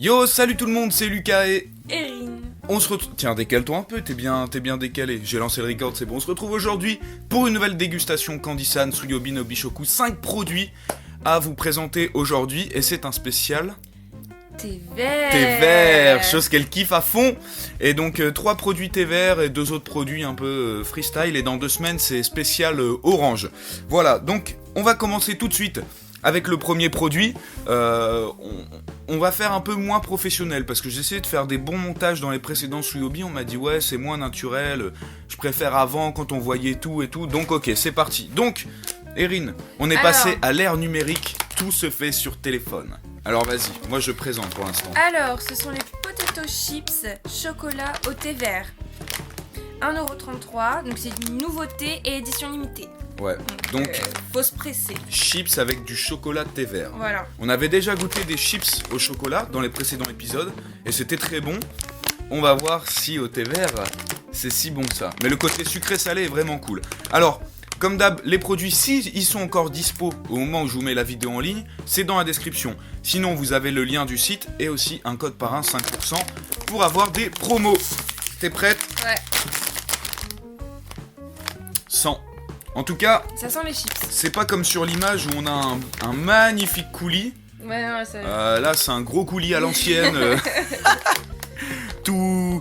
Yo, salut tout le monde, c'est Lucas et... Erin. On se retrouve... Tiens, décale-toi un peu, t'es bien décalé. J'ai lancé le record, c'est bon. On se retrouve aujourd'hui pour une nouvelle dégustation Candy-san, Tsuyobi no Bishoku. 5 produits à vous présenter aujourd'hui et c'est un spécial... Thé vert. Thé vert, chose qu'elle kiffe à fond. Et donc 3 produits thé vert et 2 autres produits un peu freestyle. Et dans 2 semaines, c'est spécial orange. Voilà, donc on va commencer tout de suite avec le premier produit. On va faire un peu moins professionnel parce que j'essayais de faire des bons montages dans les précédents Tsuyobi. On m'a dit ouais, c'est moins naturel. Je préfère avant quand on voyait tout et tout. Donc ok, c'est parti. Donc, Erin, on est passé à l'ère numérique. Tout se fait sur téléphone. Alors vas-y, moi je présente pour l'instant. Alors, ce sont les potato chips chocolat au thé vert. 1,33€, donc c'est une nouveauté et édition limitée. Ouais, donc faut se presser. chips avec du chocolat thé vert. Voilà. On avait déjà goûté des chips au chocolat dans les précédents épisodes et c'était très bon. On va voir si au thé vert c'est si bon que ça. Mais le côté sucré-salé est vraiment cool. Alors, comme d'hab, les produits, si ils sont encore dispo au moment où je vous mets la vidéo en ligne, c'est dans la description. Sinon, vous avez le lien du site et aussi un code parrain 5% pour avoir des promos. T'es prête? Ouais. 100. En tout cas, Ça sent les chips. c'est pas comme sur l'image où on a un magnifique coulis. Ouais, non, ça... Là, c'est un gros coulis à l'ancienne. Tout...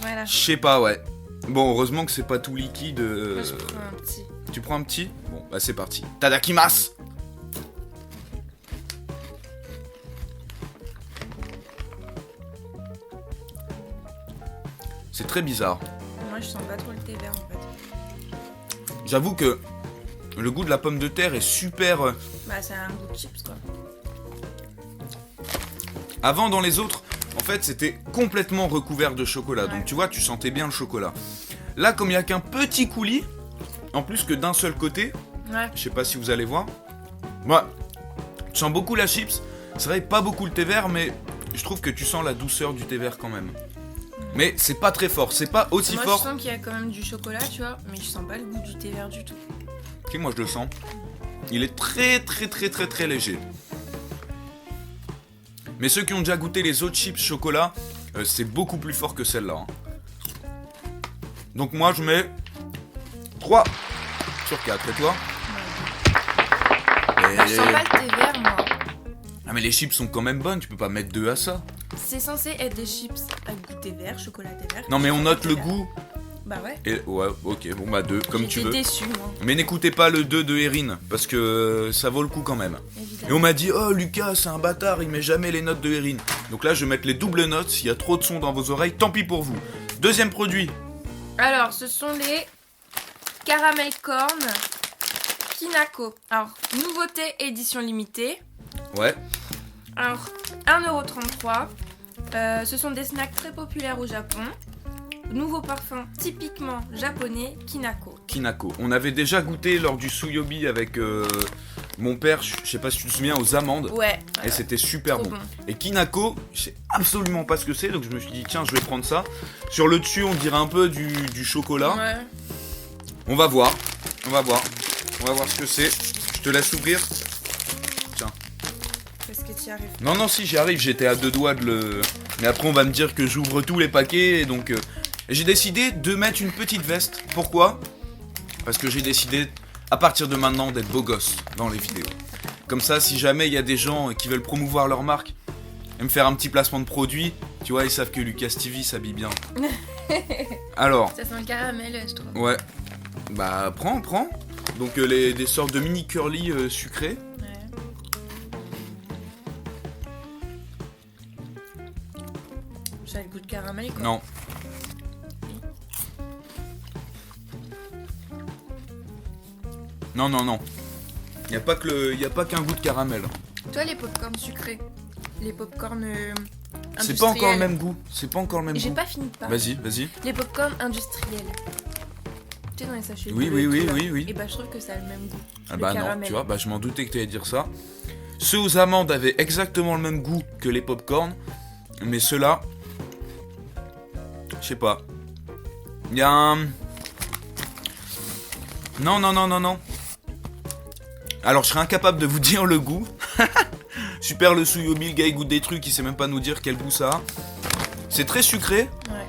Voilà. Je sais pas, ouais. Bon, heureusement que c'est pas tout liquide. Moi, je prends un petit. Tu prends un petit? Bon, bah c'est parti. Tadakimasu! C'est très bizarre. Moi, je sens pas trop le thé vert, en fait. J'avoue que le goût de la pomme de terre est super... Bah, c'est un goût de chips, quoi. Avant, dans les autres, en fait, c'était complètement recouvert de chocolat. Ouais. Donc, tu vois, tu sentais bien le chocolat. Là, comme il n'y a qu'un petit coulis, en plus que d'un seul côté, Ouais. je sais pas si vous allez voir. Moi, tu sens beaucoup la chips. C'est vrai, pas beaucoup le thé vert, mais je trouve que tu sens la douceur du thé vert quand même. Mais c'est pas très fort, c'est pas aussi Moi, fort. je sens qu'il y a quand même du chocolat, tu vois, mais je sens pas le goût du thé vert du tout. Ok, moi je le sens. Il est très léger. Mais ceux qui ont déjà goûté les autres chips chocolat, c'est beaucoup plus fort que celle-là. Hein. Donc moi je mets 3 sur 4. Et toi? Bah, je sens pas le thé vert, moi. Ah mais les chips sont quand même bonnes, tu peux pas mettre 2 à ça. C'est censé être des chips avec goût thé vert, chocolat thé vert. Non mais on note Thé le vert. goût. Bah ouais. Et ouais, ok, bon bah 2, comme tu veux. J'étais déçue, moi, Mais n'écoutez pas le 2 de Erin, parce que ça vaut le coup quand même. Et évidemment. on m'a dit, oh Lucas, c'est un bâtard, il met jamais les notes de Erin. Donc là, je vais mettre les doubles notes, s'il y a trop de son dans vos oreilles, tant pis pour vous. Deuxième produit. Alors, ce sont les caramel corn Kinako. Alors, nouveauté édition limitée. Ouais, Alors, 1,33€. Ce sont des snacks très populaires au Japon. Nouveau parfum typiquement japonais, Kinako. Kinako. On avait déjà goûté lors du Tsuyobi avec mon père, je sais pas si tu te souviens, aux amandes. Ouais. Et c'était super Trop bon. bon. Et Kinako, je sais absolument pas ce que c'est, donc je me suis dit, tiens, je vais prendre ça. Sur le dessus, on dirait un peu du chocolat. Ouais. On va voir. On va voir ce que c'est. Je te laisse ouvrir. Tiens. Est-ce que tu y arrives? Non, si j'y arrive, j'étais à 2 doigts de le... Mais après, on va me dire que j'ouvre tous les paquets, et donc... J'ai décidé de mettre une petite veste. Pourquoi? Parce que j'ai décidé, à partir de maintenant, d'être beau gosse dans les vidéos. Comme ça, si jamais il y a des gens qui veulent promouvoir leur marque, et me faire un petit placement de produit, tu vois, ils savent que Lucas TV s'habille bien. Alors, Ça sent le caramel, je trouve. ouais. Bah, prends. Donc, des sortes de mini curly sucrés. Ouais. Ça a le goût de caramel, quoi. Non. Non. Y a pas qu'un goût de caramel. Toi, les popcorn sucrés. Les popcorn C'est pas encore le même goût. C'est pas encore le même J'ai goût. pas fini de parler. Vas-y. Les popcorn industriels. Tu sais, dans les sachets. Oui, bleus et tout, là. oui. Et bah, je trouve que ça a le même goût. Ah Le bah non, caramel. tu vois, bah je m'en doutais que tu allais dire ça. Ceux aux amandes avaient exactement le même goût que les popcorn, mais ceux-là, je sais pas. Il y a un... Non. Alors je serais incapable de vous dire le goût. Super le Souyobi, le gars il goûte des trucs, il sait même pas nous dire quel goût ça a. C'est très sucré. Ouais.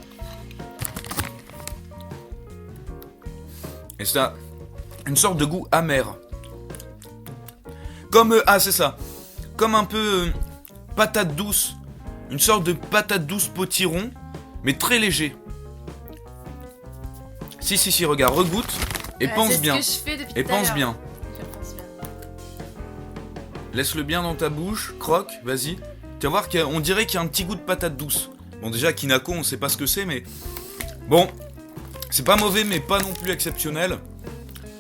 Et ça a une sorte de goût amer. Comme, ah c'est ça. Comme un peu patate douce. Une sorte de patate douce potiron, mais très léger. Si, regarde, regoute et pense bien. C'est ce que je fais depuis Et tout à pense l'heure. bien. Je pense bien. Laisse-le bien dans ta bouche, croque, vas-y. Tu vas voir qu'on dirait qu'il y a un petit goût de patate douce. Bon, déjà, Kinako, on sait pas ce que c'est, mais... Bon, c'est pas mauvais, mais pas non plus exceptionnel.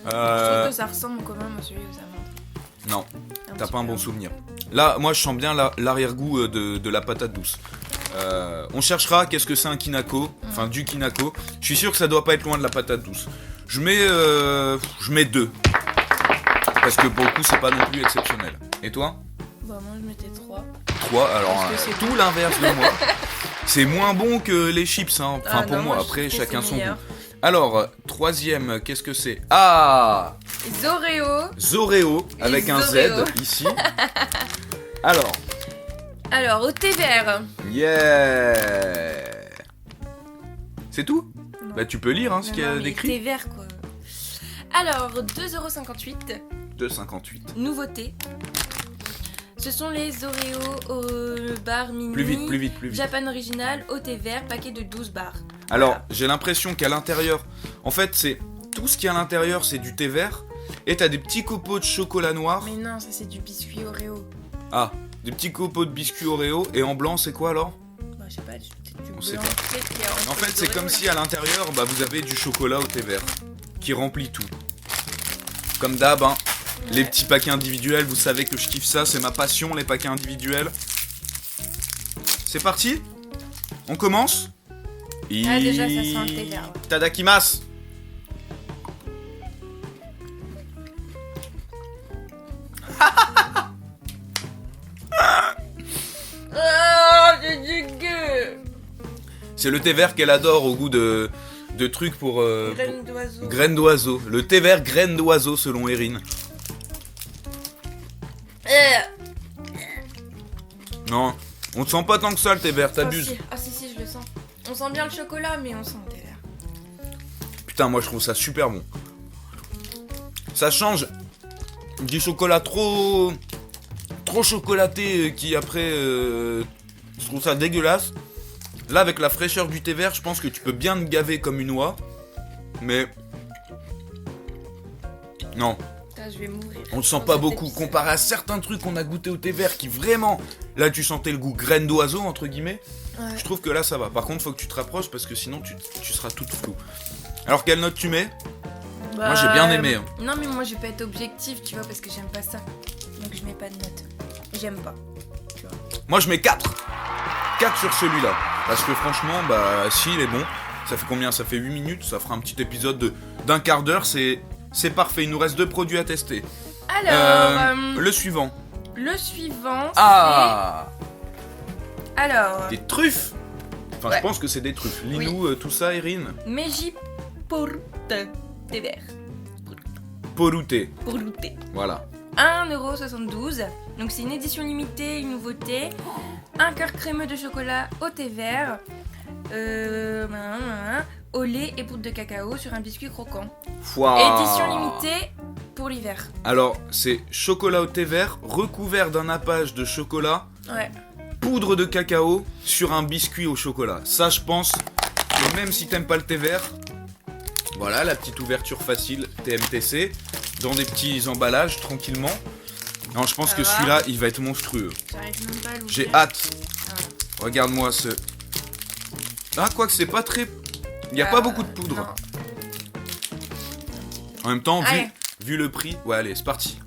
Je trouve que ça ressemble quand même à celui aux amandes. Non, t'as petit pas un peu. bon souvenir. Là, moi, je sens bien l'arrière-goût de la patate douce. On cherchera qu'est-ce que c'est un Kinako, enfin du Kinako. Je suis sûr que ça doit pas être loin de la patate douce. Je mets 2. Parce que pour le coup, c'est pas non plus exceptionnel. Et toi ? Bah moi je mettais 3. 3, alors Parce que c'est tout l'inverse de moi. C'est moins bon que les chips, hein. Enfin pour non, moi, je après trouve que chacun c'est son meilleur. goût. Alors, troisième, qu'est-ce que c'est ? Ah, Zoreo. Zoreo, avec un Zoreo. Z ici. Alors, Alors au thé vert. yeah. C'est tout ? Non. Bah tu peux lire hein, ce qu'il y a Non, mais décrit. thé vert quoi. Alors 2,58€. 2,58. Nouveauté. Ce sont les Oreo au bar mini. Plus vite. Japan Original au thé vert, paquet de 12 barres. Alors, Voilà. j'ai l'impression qu'à l'intérieur, en fait, c'est tout ce qui est à l'intérieur, c'est du thé vert. Et t'as des petits copeaux de chocolat noir. Mais non, ça c'est du biscuit Oreo. Ah, des petits copeaux de biscuits Oreo. Et en blanc, c'est quoi alors ? Bah je sais pas, peut-être du On blanc. sait pas. Peut-être qu'il y a En entre fait, c'est les comme Oreos, si à l'intérieur, bah, vous avez du chocolat au thé vert. Qui remplit tout. Comme d'hab, hein. là. Les Ouais. petits paquets individuels, vous savez que je kiffe ça, c'est ma passion, les paquets individuels. C'est parti ? On commence ? Ah, déjà, ça sent le thé vert, ouais. Tadakimasu. Ah, c'est dégueu. C'est le thé vert qu'elle adore au goût de trucs pour... Graines d'oiseau. graines d'oiseau. Le thé vert graines d'oiseau selon Erin. Non, on ne sent pas tant que ça le thé vert, t'abuses. Si, je le sens. On sent bien le chocolat, mais on sent le thé vert. Putain, moi je trouve ça super bon. Ça change du chocolat trop chocolaté qui après je trouve ça dégueulasse. Là avec la fraîcheur du thé vert, je pense que tu peux bien te gaver comme une oie. Mais non, Putain, je vais mourir. on le sent Dans pas cet beaucoup épisode. comparé à certains trucs qu'on a goûté au thé vert qui vraiment là tu sentais le goût graine d'oiseau entre guillemets. Ouais. Je trouve que là ça va. Par contre, faut que tu te rapproches parce que sinon tu seras toute flou. Alors quelle note tu mets ? Bah, Moi, j'ai bien aimé, hein. Non, mais moi je vais pas être objectif, tu vois, parce que j'aime pas ça. Donc je mets pas de note. J'aime pas. Moi je mets 4. 4 sur celui-là. Parce que franchement, bah si il est bon. Ça fait combien ? Ça fait 8 minutes. Ça fera un petit épisode d'un quart d'heure. C'est parfait. Il nous reste 2 produits à tester. Alors, Le suivant. le suivant, Ah, c'est... Alors, des truffes. Enfin, Ouais. je pense que c'est des truffes. Linou, tout ça, Erin. Meiji Porute thé vert. Porouté. Porute. Voilà. 1,72€. Donc c'est une édition limitée, une nouveauté. Un cœur crémeux de chocolat au thé vert. Au lait et poudre de cacao sur un biscuit croquant. Fouah. Édition limitée pour l'hiver. Alors, c'est chocolat au thé vert recouvert d'un nappage de chocolat, Ouais. poudre de cacao sur un biscuit au chocolat. Ça, je pense que même si t'aimes pas le thé vert, voilà la petite ouverture facile TMTC dans des petits emballages tranquillement. Non, je pense Ça que va. celui-là, il va être monstrueux. J'arrive même pas à l'ouvrir. J'ai hâte. Ah. Regarde-moi ce. Ah, quoique c'est pas très. Il y a pas beaucoup de poudre. Non. En même temps, Allez. vu le prix, ouais, allez, c'est parti.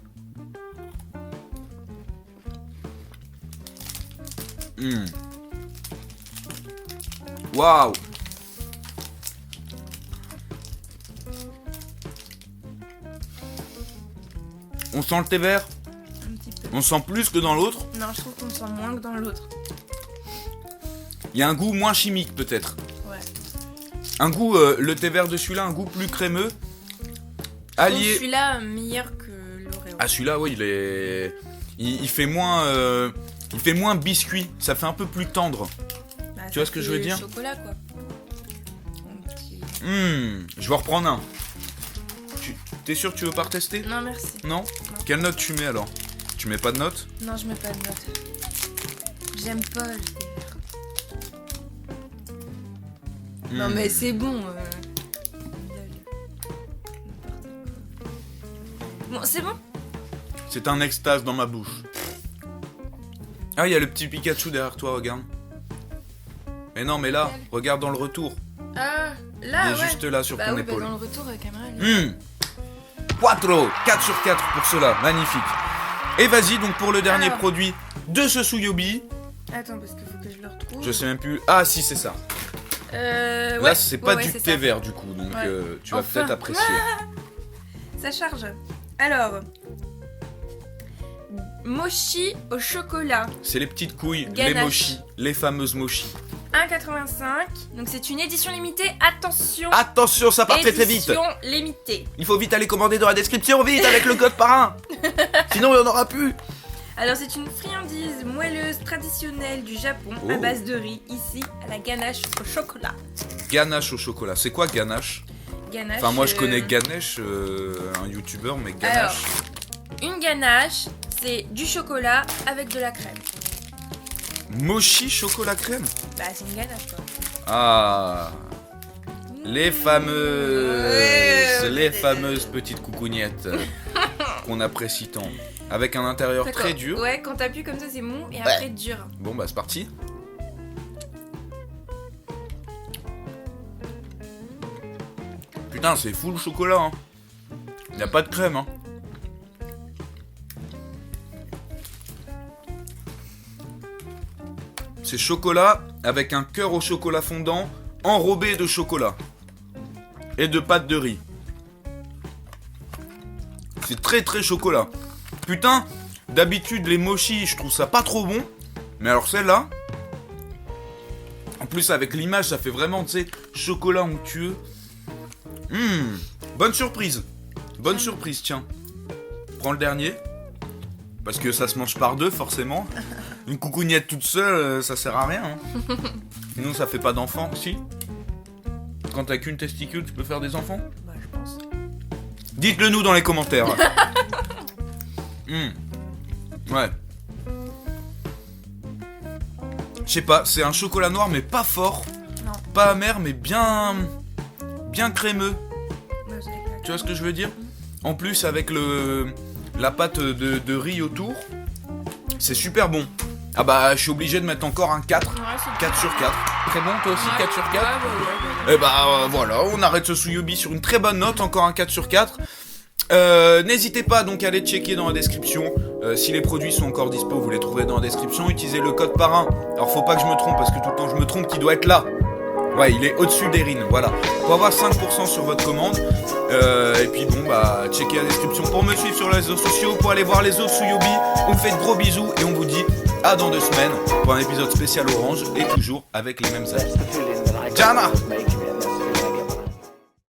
Waouh. On sent le thé vert. Un petit peu. On sent plus que dans l'autre. Non, je trouve qu'on sent moins que dans l'autre. Il y a un goût moins chimique peut-être. Ouais. Un goût, le thé vert de celui-là, un goût plus crémeux. Je trouve Allié. celui-là meilleur que l'Oreo. Ah celui-là, oui, Il fait moins biscuit, ça fait un peu plus tendre. Bah, Tu vois ce que je veux dire? Chocolat quoi. Un petit- Je vais en reprendre un. T'es sûr que tu veux pas retester? Non merci. Non? Quelle note tu mets alors? Tu mets pas de note? Non, je mets pas de notes. J'aime pas le thé vert. Non mais c'est bon. Bon, c'est bon. C'est un extase dans ma bouche. Ah, il y a le petit Pikachu derrière toi, regarde. Mais non, mais là, regarde dans le retour. Ah, Il là, est ouais. juste là sur Bah ton oui, épaule. dans le retour, caméra. Elle... 4 sur 4 pour cela, magnifique. Et vas-y, donc pour le dernier Alors. produit de ce Tsuyobi. Attends, parce qu'il faut que je le retrouve. Je sais même plus. Ah, si, c'est ça. Ouais, Là, c'est pas ouais, du c'est thé ça. vert du coup, donc Ouais. tu vas Enfin. peut-être apprécier. Ça charge. Alors. Mochi au chocolat. C'est les petites couilles, les Ganache. mochi, les fameuses mochi. 1,85. Donc c'est une édition limitée. Attention. Attention, ça part très vite. Édition limitée. Il faut vite aller commander dans la description, vite, avec le code parrain. Sinon, il n'y en aura plus. Alors c'est une friandise moelleuse traditionnelle du Japon Oh. à base de riz, ici à la ganache au chocolat. Ganache au chocolat. C'est quoi ganache? Ganache. Enfin, moi je connais Ganesh, un youtubeur, mais Alors, ganache. une ganache, c'est du chocolat avec de la crème. Mochi chocolat crème. Bah c'est une ganache quoi. Ah, les fameuses, Ouais, les fameuses petites coucougnettes qu'on apprécie tant. Avec un intérieur D'accord. très dur. Ouais, quand t'appuies comme ça c'est mou et après dur. Bon bah c'est parti. Putain, c'est full chocolat, hein. Y a pas de crème, hein. C'est chocolat avec un cœur au chocolat fondant enrobé de chocolat et de pâte de riz. C'est très très chocolat. Putain, d'habitude les mochis, je trouve ça pas trop bon, mais alors celle-là, en plus avec l'image, ça fait vraiment, tu sais, chocolat onctueux. Bonne surprise. Bonne surprise, tiens. Prends le dernier. Parce que ça se mange par deux, forcément. Une coucougnette toute seule, ça sert à rien. Hein. Sinon, ça fait pas d'enfants, si. Quand t'as qu'une testicule, tu peux faire des enfants? Bah je pense. Dites-le nous dans les commentaires. Ouais. Je sais pas, c'est un chocolat noir, mais pas fort. Non. Pas amer, mais bien crémeux. Bah, c'est avec la Tu vois ce que je veux dire? En plus, avec la pâte de riz autour, c'est super bon. Ah bah, je suis obligé de mettre encore un 4. Ouais, c'est 4 sur 4. Très bon, toi aussi, Ouais. 4 sur 4. Ouais. Et bah voilà, on arrête ce Tsuyobi sur une très bonne note, encore un 4 sur 4. N'hésitez pas donc à aller checker dans la description. Si les produits sont encore dispo, vous les trouverez dans la description. Utilisez le code parrain. Alors faut pas que je me trompe parce que tout le temps je me trompe, qui doit être là. Ouais, il est au-dessus d'Erin, voilà. Pour avoir 5% sur votre commande. Et puis bon, bah, checkez la description pour me suivre sur les réseaux sociaux, pour aller voir les autres Tsuyobi. On vous fait de gros bisous et on vous dit à dans 2 semaines pour un épisode spécial orange et toujours avec les mêmes avis. Jana!